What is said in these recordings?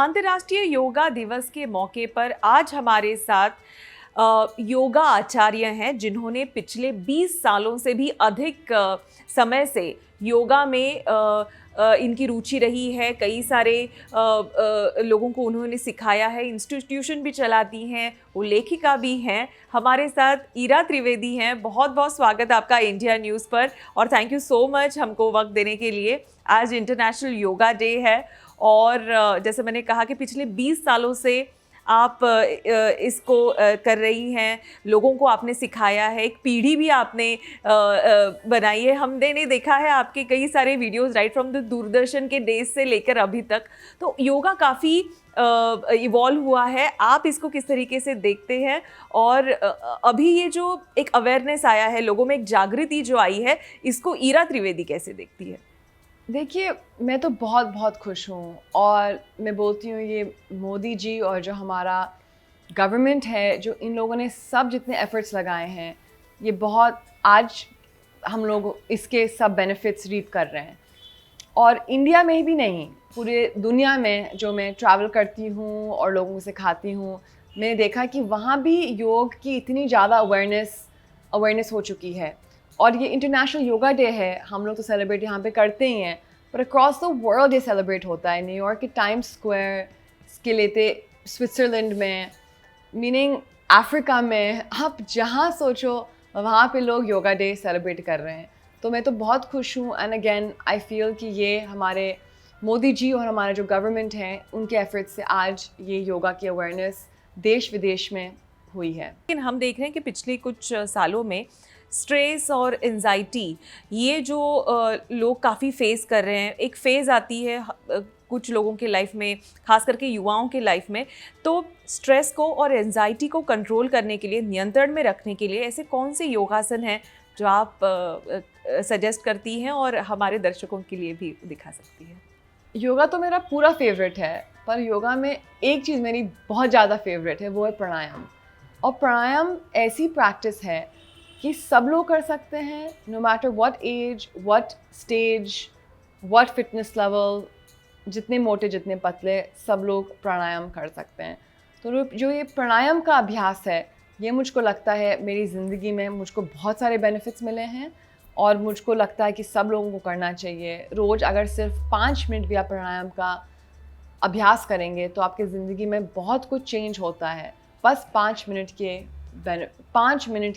अंतर्राष्ट्रीय योगा दिवस के मौके पर आज हमारे साथ योगा आचार्य हैं जिन्होंने पिछले 20 सालों से भी अधिक समय से योगा में इनकी रुचि रही है। कई सारे लोगों को उन्होंने सिखाया है, इंस्टीट्यूशन भी चलाती हैं, वो लेखिका भी हैं। हमारे साथ ईरा त्रिवेदी हैं। बहुत बहुत स्वागत आपका इंडिया न्यूज़ पर और थैंक यू सो मच हमको वक्त देने के लिए। आज इंटरनेशनल योगा डे है और जैसे मैंने कहा कि पिछले 20 सालों से आप इसको कर रही हैं, लोगों को आपने सिखाया है, एक पीढ़ी भी आपने बनाई है। हमने देखा है आपके कई सारे videos right from the Doordarshan के डेज से लेकर अभी तक। तो योगा काफ़ी इवॉल्व हुआ है। आप इसको किस तरीके से देखते हैं और अभी ये जो एक अवेयरनेस आया है, लोगों में एक जागृति जो आई है, इसको ईरा त्रिवेदी कैसे देखती है? देखिए, मैं तो बहुत बहुत खुश हूँ और मैं बोलती हूँ ये मोदी जी और जो हमारा गवर्नमेंट है, जो इन लोगों ने सब जितने एफर्ट्स लगाए हैं, ये बहुत आज हम लोग इसके सब बेनिफिट्स रीप कर रहे हैं। और इंडिया में भी नहीं, पूरे दुनिया में जो मैं ट्रैवल करती हूँ और लोगों को सिखाती हूँ, मैंने देखा कि वहाँ भी योग की इतनी ज़्यादा अवेयरनेस हो चुकी है। और ये इंटरनेशनल योगा डे है, हम लोग तो सेलिब्रेट यहाँ पे करते ही हैं, पर अक्रॉस द वर्ल्ड ये सेलिब्रेट होता है। न्यूयॉर्क के टाइम्स स्क्वायर के लेते, स्विट्ज़रलैंड में, मीनिंग अफ्रीका में, आप जहाँ सोचो वहाँ पे लोग योगा डे सेलिब्रेट कर रहे हैं। तो मैं तो बहुत खुश हूँ एंड अगेन आई फील कि ये हमारे मोदी जी और हमारे जो गवर्नमेंट हैं, उनके एफर्ट्स से आज ये योगा की अवेयरनेस देश विदेश में हुई है। लेकिन हम देख रहे हैं कि पिछले कुछ सालों में स्ट्रेस और एंजाइटी ये जो लोग काफ़ी फेस कर रहे हैं, एक फेज़ आती है कुछ लोगों के लाइफ में, खास करके युवाओं के लाइफ में। तो स्ट्रेस को और एंजाइटी को कंट्रोल करने के लिए, नियंत्रण में रखने के लिए ऐसे कौन से योगासन हैं जो आप सजेस्ट करती हैं और हमारे दर्शकों के लिए भी दिखा सकती हैं? योगा तो मेरा पूरा फेवरेट है, पर योगा में एक चीज़ मेरी बहुत ज़्यादा फेवरेट है, वो है प्राणायाम। और प्राणायाम ऐसी प्रैक्टिस है कि सब लोग कर सकते हैं, no matter what age, what stage, what fitness level, जितने मोटे जितने पतले, सब लोग प्राणायाम कर सकते हैं। तो जो ये प्राणायाम का अभ्यास है, ये मुझको लगता है मेरी ज़िंदगी में मुझको बहुत सारे बेनिफिट्स मिले हैं और मुझको लगता है कि सब लोगों को करना चाहिए। रोज़ अगर सिर्फ 5 मिनट भी आप प्राणायाम का अभ्यास करेंगे तो आपकी ज़िंदगी में बहुत कुछ चेंज होता है, बस 5 मिनट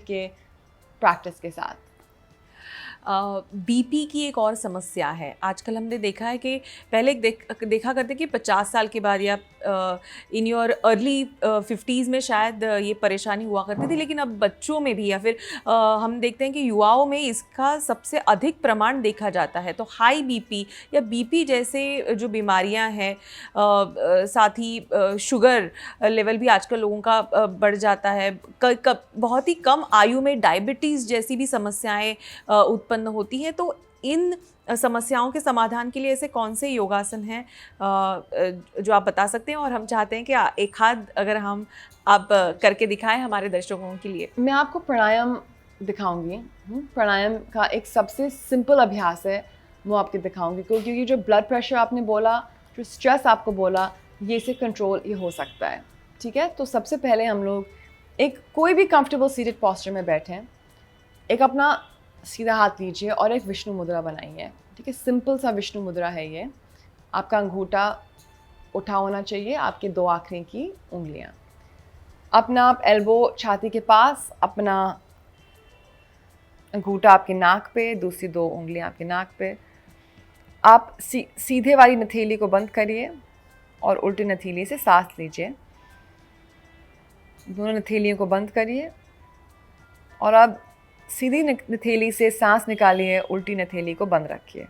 के प्रैक्टिस के साथ। बीपी की एक और समस्या है। आजकल हमने देखा है कि पहले देखा करते कि 50 साल के बाद या इन योर अर्ली 50s में शायद ये परेशानी हुआ करती थी, लेकिन अब बच्चों में भी या फिर हम देखते हैं कि युवाओं में इसका सबसे अधिक प्रमाण देखा जाता है। तो हाई बीपी या बीपी जैसे जो बीमारियां हैं, साथ ही शुगर लेवल भी आजकल लोगों का बढ़ जाता है। बहुत ही कम आयु में डायबिटीज़ जैसी भी समस्याएं उत्पन्न होती है। तो इन समस्याओं के समाधान के लिए ऐसे कौन से योगासन हैं जो आप बता सकते हैं? और हम चाहते हैं कि एक हाथ अगर आप करके दिखाएं हमारे दर्शकों के लिए। मैं आपको प्राणायाम दिखाऊंगी। प्राणायाम का एक सबसे सिंपल अभ्यास है, वो आपको दिखाऊंगी, क्योंकि जो ब्लड प्रेशर आपने बोला, जो स्ट्रेस आपको बोला, ये से कंट्रोल ये हो सकता है। ठीक है, तो सबसे पहले हम लोग एक कोई भी कंफर्टेबल सीटेड पोस्चर में बैठें, एक अपना सीधा हाथ लीजिए और एक विष्णु मुद्रा बनाइए। ठीक है, सिंपल सा विष्णु मुद्रा है ये। आपका अंगूठा उठा होना चाहिए, आपके 2 आखिरी की उंगलियां। अपना आप एल्बो छाती के पास, अपना अंगूठा आपके नाक पे, दूसरी 2 उंगलियां आपके नाक पे। आप सीधे वाली नथेली को बंद करिए और उल्टी नथेली से सांस लीजिए। दोनों नथेलियों को बंद करिए और अब सीधी नथेली से सांस निकालिए, उल्टी नथेली को बंद रखिए।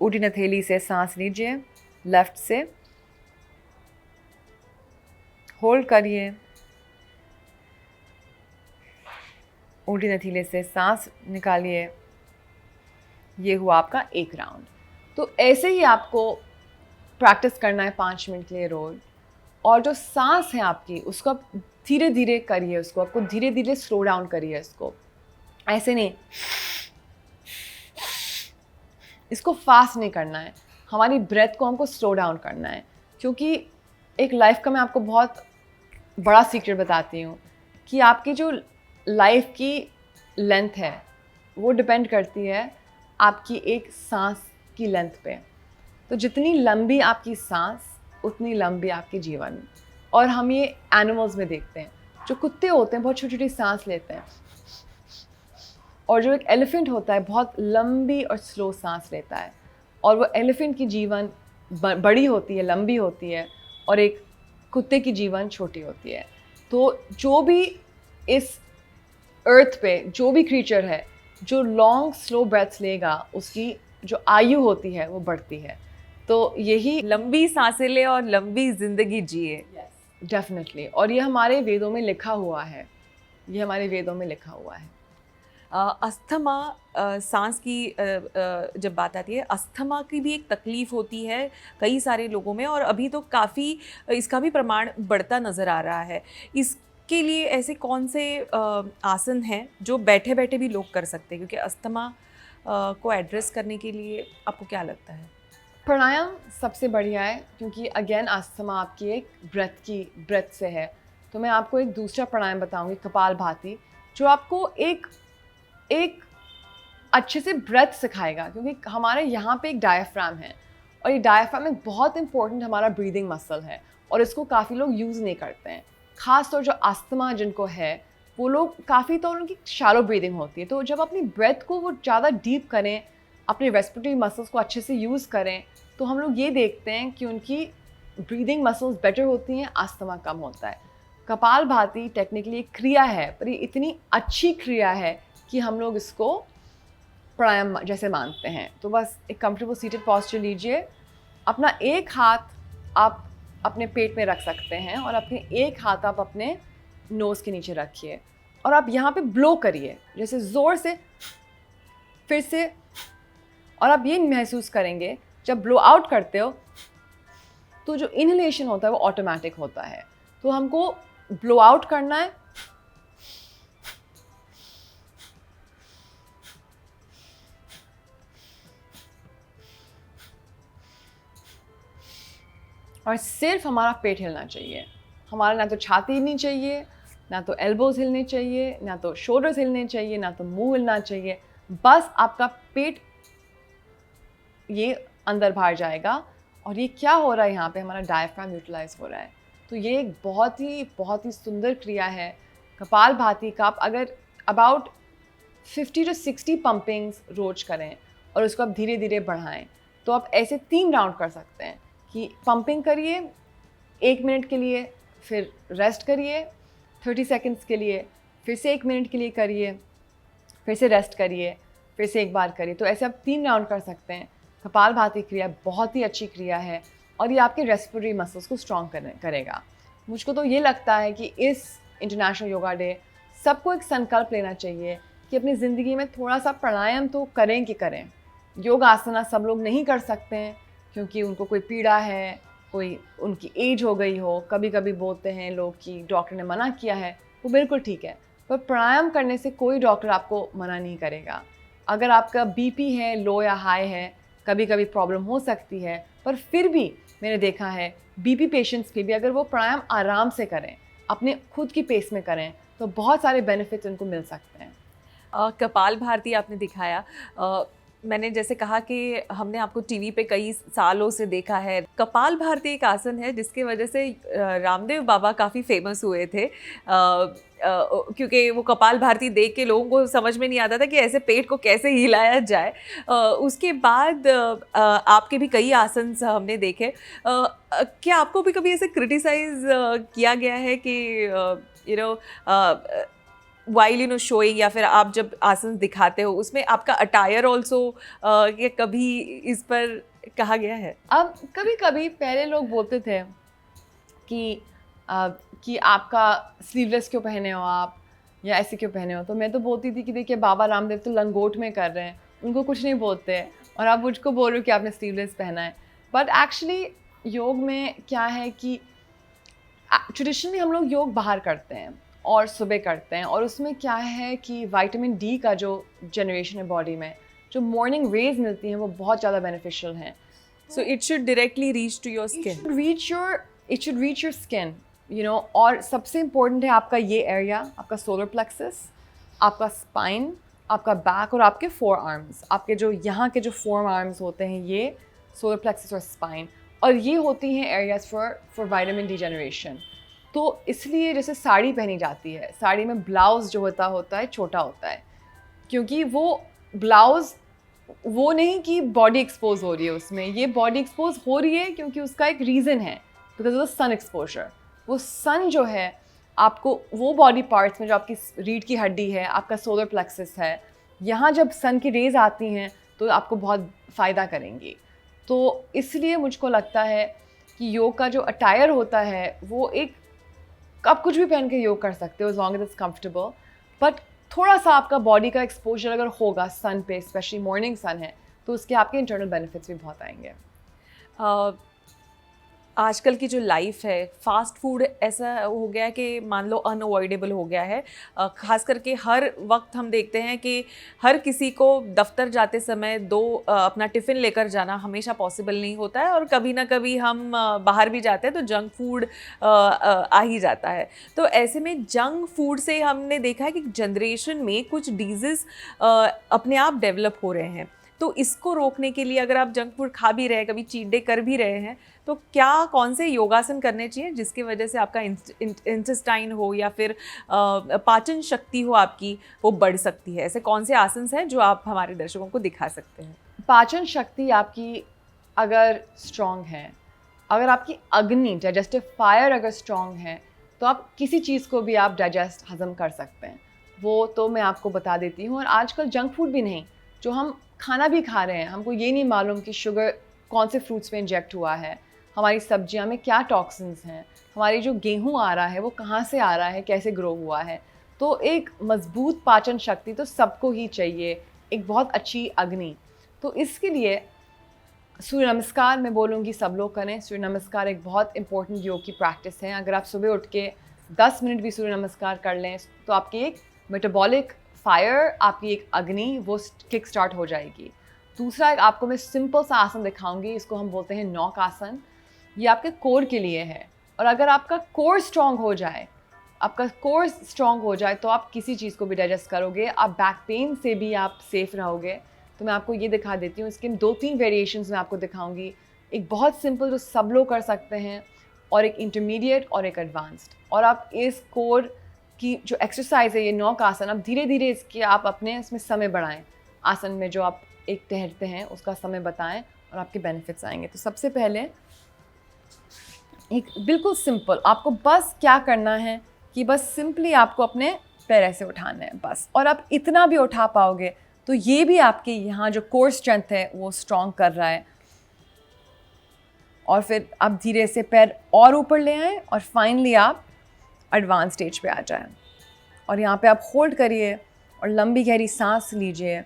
उल्टी नथेली से सांस लीजिए, लेफ्ट से होल्ड करिए, उल्टी नथेली से सांस निकालिए। ये हुआ आपका एक राउंड। तो ऐसे ही आपको प्रैक्टिस करना है 5 मिनट के लिए रोज। और जो सांस है आपकी, उसको आप धीरे धीरे करिए, उसको आपको धीरे धीरे स्लो डाउन करिए इसको, ऐसे नहीं, इसको फास्ट नहीं करना है। हमारी ब्रेथ को हमको स्लो डाउन करना है, क्योंकि एक लाइफ का मैं आपको बहुत बड़ा सीक्रेट बताती हूँ कि आपकी जो लाइफ की लेंथ है वो डिपेंड करती है आपकी एक सांस की लेंथ पे। तो जितनी लंबी आपकी सांस उतनी लंबी आपकी जीवन। और हम ये एनिमल्स में देखते हैं, जो कुत्ते होते हैं बहुत छोटी छोटी सांस लेते हैं, और जो एक एलिफेंट होता है बहुत लंबी और स्लो सांस लेता है। और वो एलिफेंट की जीवन बड़ी होती है, लंबी होती है, और एक कुत्ते की जीवन छोटी होती है। तो जो भी इस अर्थ पे जो भी क्रीचर है जो लॉन्ग स्लो ब्रेथ्स लेगा, उसकी जो आयु होती है वो बढ़ती है। तो यही लंबी सांसें ले और लंबी जिंदगी जिए। डेफिनेटली, और ये हमारे वेदों में लिखा हुआ है, ये हमारे वेदों में लिखा हुआ है। अस्थमा, सांस की जब बात आती है, अस्थमा की भी एक तकलीफ़ होती है कई सारे लोगों में, और अभी तो काफ़ी इसका भी प्रमाण बढ़ता नज़र आ रहा है। इसके लिए ऐसे कौन से आसन हैं जो बैठे बैठे भी लोग कर सकते हैं, क्योंकि अस्थमा को एड्रेस करने के लिए आपको क्या लगता है? प्राणायाम सबसे बढ़िया है, क्योंकि अगेन अस्थमा आपकी एक ब्रेथ से है। तो मैं आपको एक दूसरा प्राणायाम बताऊंगी, कपालभाति, जो आपको एक अच्छे से ब्रेथ सिखाएगा। क्योंकि हमारे यहाँ पे एक डायफ्राम है, और ये डायफ्राम एक बहुत इंपॉर्टेंट हमारा ब्रीदिंग मसल है, और इसको काफ़ी लोग यूज़ नहीं करते हैं। ख़ास तौर जो अस्थमा जिनको है वो लोग काफ़ी तो उनकी शैलो ब्रीदिंग होती है। तो जब अपनी ब्रेथ को वो ज़्यादा डीप करें, अपने रेस्पिरेटरी मसल्स को अच्छे से यूज़ करें, तो हम लोग ये देखते हैं कि उनकी ब्रीदिंग मसल्स बेटर होती हैं, अस्थमा कम होता है। कपालभाति टेक्निकली एक क्रिया है, पर ये इतनी अच्छी क्रिया है कि हम लोग इसको प्राणायाम जैसे मानते हैं। तो बस एक कंफर्टेबल सीटेड पॉस्चर लीजिए, अपना एक हाथ आप अपने पेट में रख सकते हैं, और अपने एक हाथ आप अपने नोज़ के नीचे रखिए, और आप यहाँ पे ब्लो करिए, जैसे ज़ोर से, फिर से। और आप ये महसूस करेंगे जब ब्लो आउट करते हो तो जो इनहेलेशन होता है वो ऑटोमेटिक होता है। तो हमको ब्लो आउट करना है, और सिर्फ हमारा पेट हिलना चाहिए। हमारा ना तो छाती हिलनी चाहिए, ना तो एल्बोज हिलने चाहिए, ना तो शोल्डर्स हिलने चाहिए, ना तो मुंह हिलना चाहिए। बस आपका पेट ये अंदर बाहर जाएगा। और ये क्या हो रहा है, यहाँ पे हमारा डायफ्राम यूटिलाइज हो रहा है। तो ये एक बहुत ही सुंदर क्रिया है कपालभाति का। आप अगर अबाउट 50 to 60 पंपिंग्स रोज करें, और उसको आप धीरे धीरे बढ़ाएं, तो आप ऐसे 3 राउंड कर सकते हैं कि पंपिंग करिए 1 मिनट के लिए, फिर रेस्ट करिए 30 सेकेंड्स के लिए, फिर से 1 मिनट के लिए करिए, फिर से रेस्ट करिए, फिर से एक बार करिए। तो ऐसे आप 3 राउंड कर सकते हैं। कपालभाति क्रिया बहुत ही अच्छी क्रिया है, और ये आपके रेस्पिरेटरी मसल्स को स्ट्रॉन्ग करेगा। मुझको तो ये लगता है कि इस इंटरनेशनल योगा डे सबको एक संकल्प लेना चाहिए कि अपनी ज़िंदगी में थोड़ा सा प्राणायाम तो करें कि करें। योग आसना सब लोग नहीं कर सकते हैं, क्योंकि उनको कोई पीड़ा है, कोई उनकी एज हो गई हो। कभी कभी बोलते हैं लोग कि डॉक्टर ने मना किया है, वो बिल्कुल ठीक है, पर प्राणायाम करने से कोई डॉक्टर आपको मना नहीं करेगा। अगर आपका बीपी है, लो या हाई है, कभी कभी प्रॉब्लम हो सकती है, पर फिर भी मैंने देखा है बीपी पेशेंट्स भी अगर वो प्राणायाम आराम से करें, अपने खुद की पेस में करें, तो बहुत सारे बेनिफिट्स उनको मिल सकते हैं। कपालभाति आपने दिखाया, मैंने जैसे कहा कि हमने आपको टीवी पे कई सालों से देखा है। कपालभाति एक आसन है जिसके वजह से रामदेव बाबा काफ़ी फेमस हुए थे, क्योंकि वो कपालभाति देख के लोगों को समझ में नहीं आता था कि ऐसे पेट को कैसे हिलाया जाए। उसके बाद आपके भी कई आसन हमने देखे। क्या आपको भी कभी ऐसे क्रिटिसाइज किया गया है कि वाइल शोइंग, या फिर आप जब आसन दिखाते हो उसमें आपका अटायर ऑल्सो, ये कभी इस पर कहा गया है? अब कभी कभी पहले लोग बोलते थे कि आपका स्लीवलेस क्यों पहने हो आप, या ऐसे क्यों पहने हो। तो मैं तो बोलती थी कि देखिए बाबा रामदेव तो लंगोट में कर रहे हैं, उनको कुछ नहीं बोलते हैं, और आप मुझको बोल रहे हो कि आपने स्लीवलेस पहना है। बट एक्चुअली योग में क्या है कि ट्रेडिशनली हम लोग योग बाहर करते हैं और सुबह करते हैं, और उसमें क्या है कि विटामिन डी का जो जनरेशन है बॉडी में, जो मॉर्निंग रेज मिलती हैं वो बहुत ज़्यादा बेनिफिशियल हैं। So it should directly reach to your skin. It should reach your skin, you know. और सबसे important है आपका ये area, आपका solar plexus, आपका spine, आपका back और आपके forearms. आपके जो यहाँ के जो forearms होते हैं ये solar plexus और spine, और ये होती हैं areas for vitamin D generation. तो इसलिए जैसे साड़ी पहनी जाती है, साड़ी में ब्लाउज जो होता है छोटा होता है, क्योंकि वो ब्लाउज वो नहीं कि बॉडी एक्सपोज हो रही है उसमें, ये बॉडी एक्सपोज हो रही है क्योंकि उसका एक रीज़न है, because of the sun exposure. वो सन जो है आपको वो बॉडी पार्ट्स में जो आपकी रीढ़ की हड्डी है, आपका सोलर प्लेक्सस है, यहाँ जब सन की रेज आती हैं तो आपको बहुत फ़ायदा करेंगी. तो इसलिए मुझको लगता है कि योग का जो अटायर होता है वो एक, आप कुछ भी पहन के योग कर सकते हो, as long as it's comfortable, but थोड़ा सा आपका बॉडी का एक्सपोजर अगर होगा सन पे, स्पेशली मॉर्निंग सन है, तो उसके आपके इंटरनल बेनिफिट्स भी बहुत आएंगे. आजकल की जो लाइफ है, फास्ट फूड ऐसा हो गया है कि मान लो अनअवॉइडेबल हो गया है. ख़ास करके हर वक्त हम देखते हैं कि हर किसी को दफ्तर जाते समय अपना टिफ़िन लेकर जाना हमेशा पॉसिबल नहीं होता है, और कभी ना कभी हम बाहर भी जाते हैं तो जंक फूड आ ही जाता है. तो ऐसे में जंक फूड से हमने देखा है कि जनरेशन में कुछ डिजीज़ अपने आप डेवलप हो रहे हैं. तो इसको रोकने के लिए अगर आप जंक फूड खा भी रहे हैं, कभी चीट डे कर भी रहे हैं, तो कौन से योगासन करने चाहिए जिसकी वजह से आपका इंटेस्टाइन हो या फिर पाचन शक्ति हो आपकी, वो बढ़ सकती है? ऐसे कौन से आसन हैं जो आप हमारे दर्शकों को दिखा सकते हैं? पाचन शक्ति आपकी अगर स्ट्रॉन्ग है, अगर आपकी अग्नि डाइजेस्टिव फायर अगर स्ट्रॉन्ग है, तो आप किसी चीज़ को भी आप डाइजेस्ट हजम कर सकते हैं. वो तो मैं आपको बता देती हूँ. और आजकल जंक फूड भी नहीं, जो हम खाना भी खा रहे हैं, हमको ये नहीं मालूम कि शुगर कौन से फ्रूट्स में इंजेक्ट हुआ है, हमारी सब्जियां में क्या टॉक्सिन्स हैं, हमारी जो गेहूं आ रहा है वो कहाँ से आ रहा है, कैसे ग्रो हुआ है. तो एक मजबूत पाचन शक्ति तो सबको ही चाहिए, एक बहुत अच्छी अग्नि. तो इसके लिए सूर्य नमस्कार मैं बोलूँगी सब लोग करें. सूर्य नमस्कार एक बहुत इंपॉर्टेंट योग की प्रैक्टिस है. अगर आप सुबह उठ के 10 मिनट भी सूर्य नमस्कार कर लें तो आपकी एक मेटाबॉलिक फायर, आपकी एक अग्नि वो किक स्टार्ट हो जाएगी. दूसरा एक आपको मैं सिंपल सा आसन दिखाऊंगी, इसको हम बोलते हैं नौक आसन. ये आपके कोर के लिए है, और अगर आपका कोर स्ट्रॉन्ग हो जाए, तो आप किसी चीज़ को भी डाइजेस्ट करोगे, आप बैक पेन से भी आप सेफ रहोगे. तो मैं आपको ये दिखा देती हूँ. इसके 2-3 वेरिएशंस मैं आपको दिखाऊंगी. एक बहुत सिंपल जो सब लोग कर सकते हैं, और एक इंटरमीडिएट और एक एडवांस्ड. और आप इस कोर की जो एक्सरसाइज है, ये नौक आसन, आप धीरे धीरे इसके आप अपने इसमें समय बढ़ाएं. आसन में जो आप एक ठहरते हैं उसका समय बताएं और आपके बेनिफिट्स आएंगे. तो सबसे पहले एक बिल्कुल सिंपल, आपको बस क्या करना है कि बस सिंपली आपको अपने पैर ऐसे उठाने हैं बस. और आप इतना भी उठा पाओगे तो ये भी आपके यहाँ जो कोर स्ट्रेंथ है वो स्ट्रॉन्ग कर रहा है. और फिर आप धीरे से पैर और ऊपर ले आएँ और फाइनली आप एडवांस स्टेज पे आ जाएं. और यहाँ पे आप होल्ड करिए और लंबी गहरी सांस लीजिए,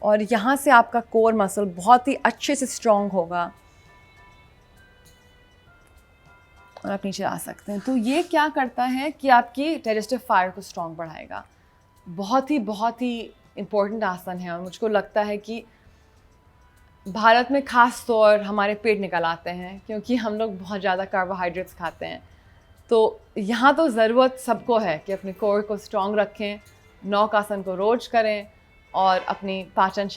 और यहाँ से आपका कोर मसल बहुत ही अच्छे से स्ट्रॉन्ग होगा और आप नीचे आ सकते हैं. तो ये क्या करता है कि आपकी डाइजेस्टिव फायर को स्ट्रॉन्ग बढ़ाएगा. बहुत ही इम्पोर्टेंट आसन है, और मुझको लगता है कि भारत में ख़ास तौर हमारे पेट निकल आते हैं क्योंकि हम लोग बहुत ज़्यादा कार्बोहाइड्रेट्स खाते हैं. तो यहाँ तो ज़रूरत सबको है कि अपने कोर को स्ट्रॉन्ग रखें, नौक आसन को रोज करें और अपनी पाचन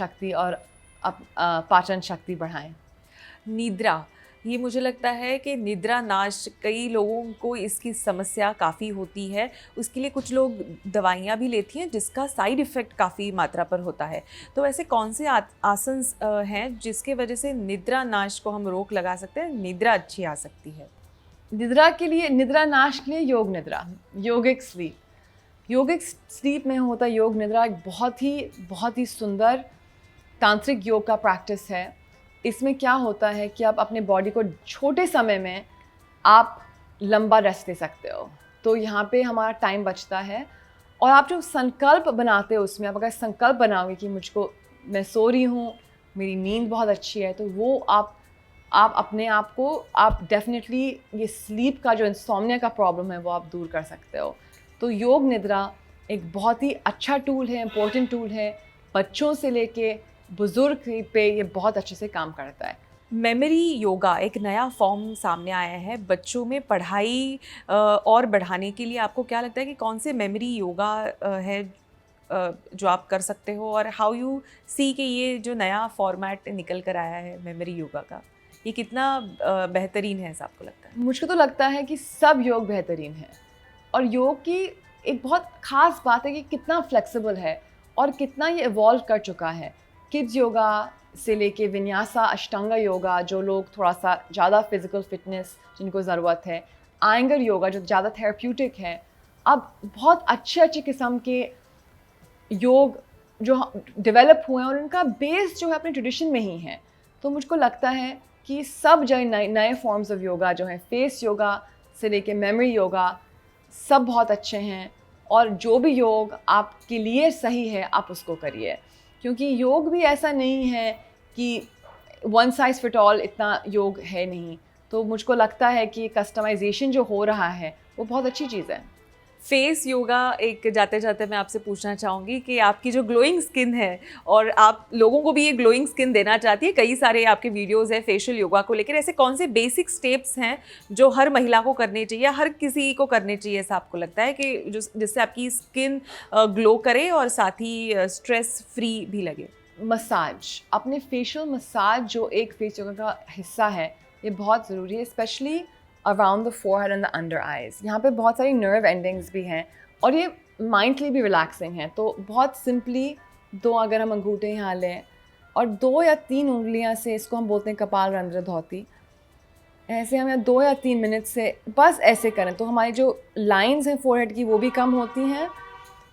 शक्ति बढ़ाएं. निद्रा, ये मुझे लगता है कि निद्रा नाश, कई लोगों को इसकी समस्या काफ़ी होती है. उसके लिए कुछ लोग दवाइयाँ भी लेती हैं जिसका साइड इफ़ेक्ट काफ़ी मात्रा पर होता है. तो ऐसे कौन से आसन हैं जिसके वजह से निद्रा नाश को हम रोक लगा सकते हैं, निद्रा अच्छी आ सकती है? निद्रा नाश के लिए योग निद्रा, योगिक स्लीप में होता योग निद्रा एक बहुत ही सुंदर तांत्रिक योग का प्रैक्टिस है. इसमें क्या होता है कि आप अपने बॉडी को छोटे समय में आप लंबा रेस्ट दे सकते हो. तो यहाँ पे हमारा टाइम बचता है. और आप जो संकल्प बनाते हो उसमें, आप अगर संकल्प बनाओगे कि मैं सो रही हूँ, मेरी नींद बहुत अच्छी है, तो वो आप अपने आप को आप डेफिनेटली ये स्लीप का जो इंसोम्निया का प्रॉब्लम है वो आप दूर कर सकते हो. तो योग निद्रा एक बहुत ही अच्छा टूल है, इम्पोर्टेंट टूल है. बच्चों से लेके बुज़ुर्ग पे ये बहुत अच्छे से काम करता है. मेमोरी योगा एक नया फॉर्म सामने आया है बच्चों में पढ़ाई और बढ़ाने के लिए। आपको क्या लगता है कि कौन से मेमोरी योगा है जो आप कर सकते हो, और हाउ यू सी कि ये जो नया फॉर्मेट निकल कर आया है मेमोरी योगा का, ये कितना बेहतरीन है ऐसा आपको लगता है? मुझको तो लगता है कि सब योग बेहतरीन है, और योग की एक बहुत ख़ास बात है कि कितना फ्लेक्सिबल है और कितना ये इवॉल्व कर चुका है। किड्स योगा से लेके विन्यासा अष्टांगा योगा, जो लोग थोड़ा सा ज़्यादा फिजिकल फिटनेस जिनको ज़रूरत है, आयंगर योगा जो ज़्यादा थेरेप्यूटिक है, अब बहुत अच्छे अच्छे किस्म के योग जो डेवलप हुए हैं और उनका बेस जो है अपने ट्रेडिशन में ही है। तो मुझको लगता है कि सब जो नए नए फॉर्म्स ऑफ योगा जो हैं, फेस योगा से लेके मेमोरी योगा, सब बहुत अच्छे हैं, और जो भी योग आपके लिए सही है आप उसको करिए, क्योंकि योग भी ऐसा नहीं है कि वन साइज़ फिट ऑल, इतना योग है नहीं। तो मुझको लगता है कि कस्टमाइजेशन जो हो रहा है वो बहुत अच्छी चीज़ है। फेस योगा, एक जाते जाते मैं आपसे पूछना चाहूँगी कि आपकी जो ग्लोइंग स्किन है, और आप लोगों को भी ये ग्लोइंग स्किन देना चाहती है, कई सारे आपके वीडियोस हैं फेशियल योगा को लेकर, ऐसे कौन से बेसिक स्टेप्स हैं जो हर महिला को करने चाहिए, हर किसी को करने चाहिए, ऐसा आपको लगता है कि जिससे आपकी स्किन ग्लो करे और साथ ही स्ट्रेस फ्री भी लगे? मसाज, अपने फेशियल मसाज जो एक फेस योगा का हिस्सा है, ये बहुत ज़रूरी है, specially around the forehead and the under eyes. यहाँ पे बहुत सारी नर्व एंडिंग्स भी हैं और ये माइंड के लिए भी रिलैक्सिंग है। तो बहुत सिंपली दो अगर हम अंगूठे यहाँ लें और 2 या 3 उंगलियाँ से, इसको हम बोलते हैं कपाल रंध्र धौती, ऐसे हम यहाँ 2 या 3 मिनट से बस ऐसे करें तो हमारी जो लाइंस हैं फोरहेड की वो भी कम होती हैं,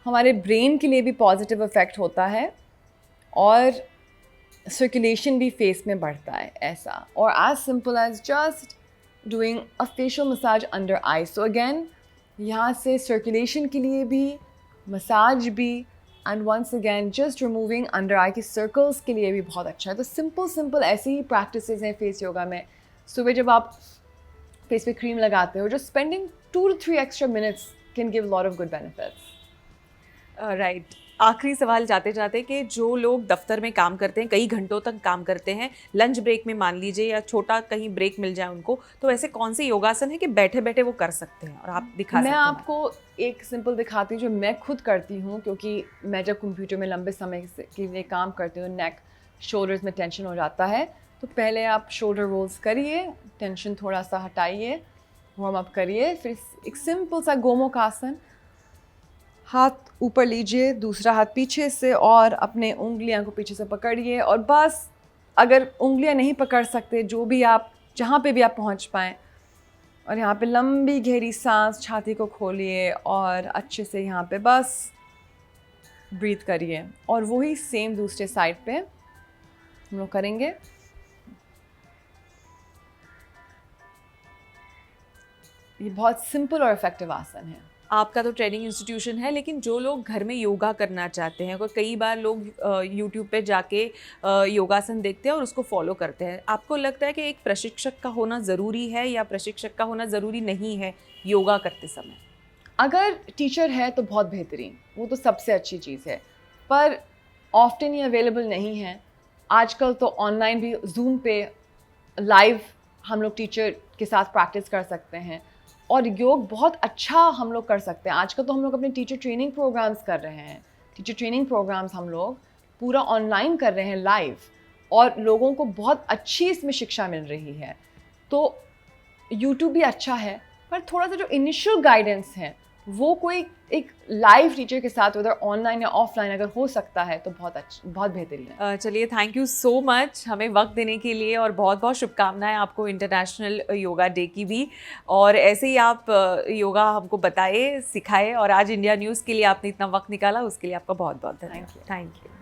हमारे ब्रेन के लिए भी पॉजिटिव इफ़ेक्ट होता है और सर्कुलेशन भी फेस में बढ़ता है ऐसा। और as simple as just doing a facial massage under eyes. तो अगेन यहाँ से सर्कुलेशन के लिए भी, मसाज भी, and once again just removing under eye के सर्कल्स के लिए भी बहुत अच्छा है। तो सिंपल ऐसी ही प्रैक्टिसेस हैं फेस योगा में। सुबह जब आप फेस पे क्रीम लगाते हो, जो spending 2 to 3 extra minutes can give lot of good benefits. Right. आखिरी सवाल जाते जाते कि जो लोग दफ्तर में काम करते हैं, कई घंटों तक काम करते हैं, लंच ब्रेक में मान लीजिए या छोटा कहीं ब्रेक मिल जाए उनको, तो ऐसे कौन से योगासन है कि बैठे बैठे वो कर सकते हैं और आप दिखा सकते हैं? मैं आपको एक सिंपल दिखाती हूँ जो मैं खुद करती हूँ, क्योंकि मैं जब कंप्यूटर में लंबे समय के लिए काम करती हूँ, नेक शोल्डर्स में टेंशन हो जाता है। तो पहले आप शोल्डर रोल्स करिए, टेंशन थोड़ा सा हटाइए, वार्म अप करिए, फिर एक सिंपल सा गोमुख आसन, हाथ ऊपर लीजिए, दूसरा हाथ पीछे से और अपने उंगलियां को पीछे से पकड़िए, और बस अगर उंगलियां नहीं पकड़ सकते, जो भी आप जहाँ पे भी आप पहुँच पाएँ, और यहाँ पे लंबी गहरी सांस, छाती को खोलिए और अच्छे से यहाँ पे बस ब्रीथ करिए। और वही सेम दूसरे साइड पे हम लोग करेंगे। ये बहुत सिंपल और इफेक्टिव आसन है। आपका तो ट्रेनिंग इंस्टीट्यूशन है, लेकिन जो लोग घर में योगा करना चाहते हैं, कई बार लोग यूट्यूब पे जाके योगासन देखते हैं और उसको फॉलो करते हैं, आपको लगता है कि एक प्रशिक्षक का होना ज़रूरी है या प्रशिक्षक का होना ज़रूरी नहीं है योगा करते समय? अगर टीचर है तो बहुत बेहतरीन, वो तो सबसे अच्छी चीज़ है, पर ऑफ्टन ये अवेलेबल नहीं है। आजकल तो ऑनलाइन भी जूम पे लाइव हम लोग टीचर के साथ प्रैक्टिस कर सकते हैं, और योग बहुत अच्छा हम लोग कर सकते हैं। आजकल तो हम लोग अपने टीचर ट्रेनिंग प्रोग्राम्स कर रहे हैं, टीचर ट्रेनिंग प्रोग्राम्स हम लोग पूरा ऑनलाइन कर रहे हैं लाइव, और लोगों को बहुत अच्छी इसमें शिक्षा मिल रही है। तो यूट्यूब भी अच्छा है, पर थोड़ा सा जो इनिशियल गाइडेंस है वो कोई एक लाइव टीचर के साथ, उधर ऑनलाइन या ऑफलाइन अगर हो सकता है तो बहुत अच्छा, बहुत बेहतरीन है। चलिए, थैंक यू सो मच हमें वक्त देने के लिए, और बहुत बहुत शुभकामनाएं आपको इंटरनेशनल योगा डे की भी। और ऐसे ही आप योगा हमको बताए, सिखाए, और आज इंडिया न्यूज़ के लिए आपने इतना वक्त निकाला, उसके लिए आपका बहुत बहुत धन्यवाद। Thank you.